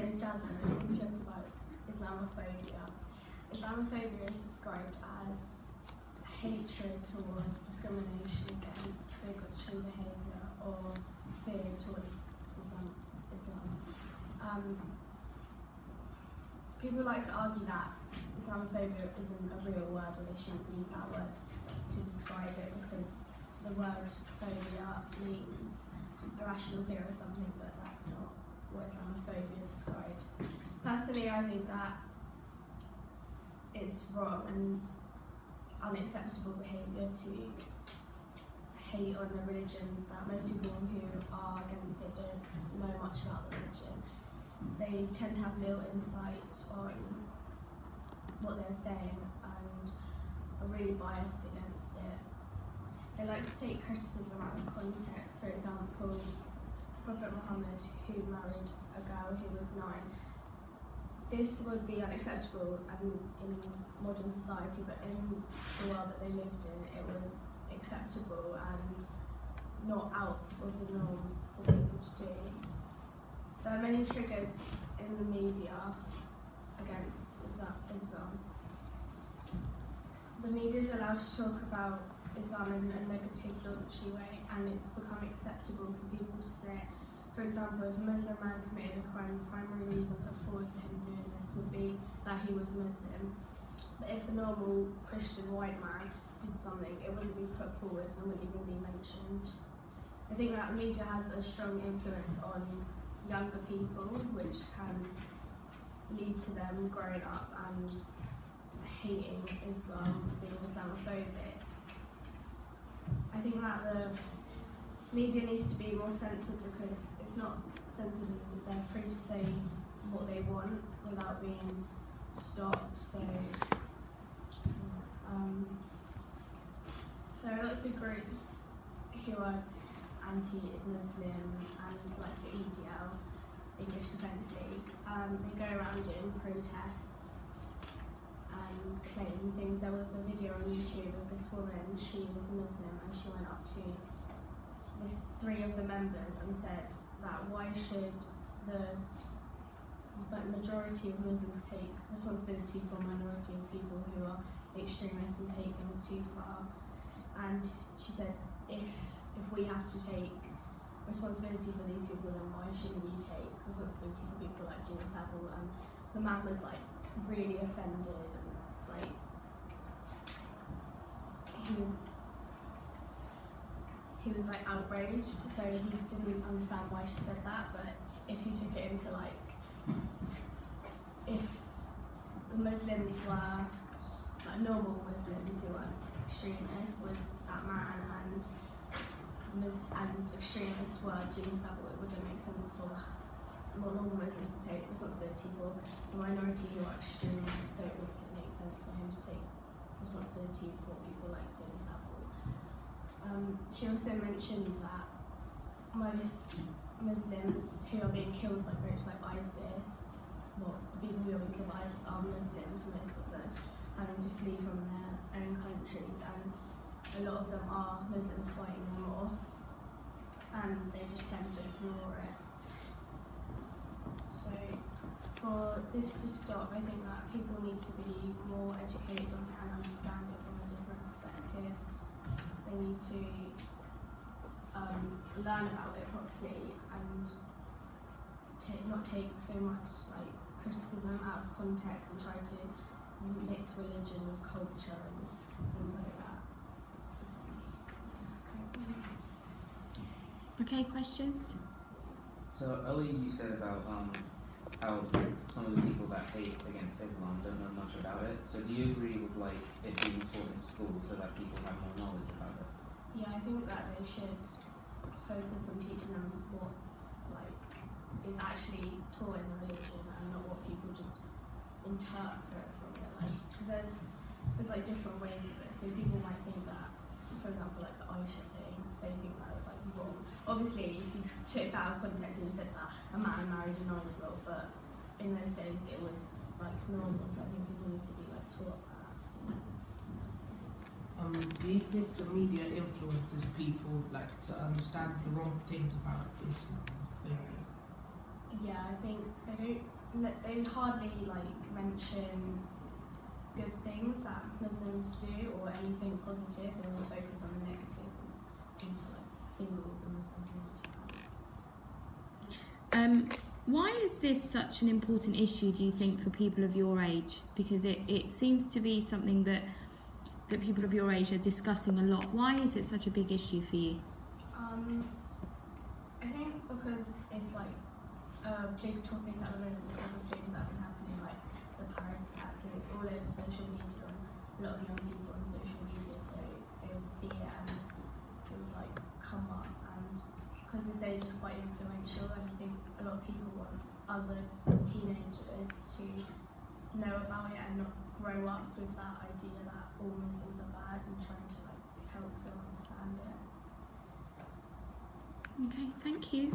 name is Jasmin, and I'm going to talk about Islamophobia. Islamophobia is described as hatred towards, discrimination against, bigotry behaviour, or fear towards Islam. People like to argue that Islamophobia isn't a real word, or they shouldn't use that word to describe it, because the word phobia means irrational fear of something, but that's not what Islamophobia describes. Personally, I think that it's wrong and unacceptable behaviour to hate on a religion that most people who are against it don't know much about the religion. They tend to have little insight on what they're saying and are really biased against it. They like to take criticism out of context. For example, Prophet Muhammad, who married a girl who was 9. This would be unacceptable in modern society, but in the world that they lived in, it was acceptable and not out of the norm for people to do. There are many triggers in the media against Islam. The media is allowed to talk about Islam in a negative, raunchy way, and it's become acceptable for people to say it. For example, if a Muslim man committed a crime, the primary reason put forward for him doing this would be that he was Muslim. But if a normal Christian white man did something, it wouldn't be put forward and wouldn't even be mentioned. I think that media has a strong influence on younger people, which can lead to them growing up and hating Islam, being Islamophobic. I think that the media needs to be more censored, because it's not censored and they're free to say what they want without being stopped. So there are lots of groups who are anti-Muslim and like the EDL, English Defence League. They go around doing protests and claim things. There was a video on YouTube of this woman, she was a Muslim, and she went up to three of the members and said that why should the majority of Muslims take responsibility for a minority of people who are extremists and take things too far. And she said, if we have to take responsibility for these people, then why shouldn't you take responsibility for people like Jimmy Savile? And the man was like really offended, and like he was like outraged, so he didn't understand why she said that. But if you took it into like, if the Muslims were just like normal Muslims who were extremists, was that man, and extremists were Jimmy Savile, it wouldn't make sense for normal Muslims to take responsibility for the minority who are extremists, so it wouldn't make sense for him to take responsibility for people like Jimmy Savile. She also mentioned that most Muslims who are being killed by groups like ISIS, well, the people who are being killed by ISIS are Muslims, most of them having to flee from their own countries, and a lot of them are Muslims fighting them off, and they just tend to ignore it. So for this to stop, I think that people need to be more educated on it and understand it from a different perspective. They need to learn about it properly and not take so much like criticism out of context and try to mix religion with culture and things like that. Okay, questions? So earlier you said about how some of the people that hate against Islam don't know much about it. So do you agree with like it being taught in school so that people have more knowledge about it? Yeah, I think that they should focus on teaching them what like is actually taught in the religion and not what people just interpret from it. Like, because there's like different ways of it. So people might think that, for example, like the Aisha thing, they think that was like wrong. Obviously, if you took that out of context and you said that a man married a 9-year-old, but in those days it was like normal. So I think people need to be like taught that. Do you think the media influences people like to understand the wrong things about Islam theory? Yeah, I think they hardly like mention good things that Muslims do or anything positive. They always focus on the negative into like single the Muslim community. Why is this such an important issue, do you think, for people of your age? Because it seems to be something that people of your age are discussing a lot. Why is it such a big issue for you? I think because it's like a big topic at the moment because of things that have been happening, like the Paris attacks, and it's all over social media and a lot of young people on social media, so they would see it and it would like come up, and because this age is quite influential, I think a lot of people want other teenagers to know about it and not grow up with that idea that all Muslims are bad, and trying to like help them understand it. Okay, thank you.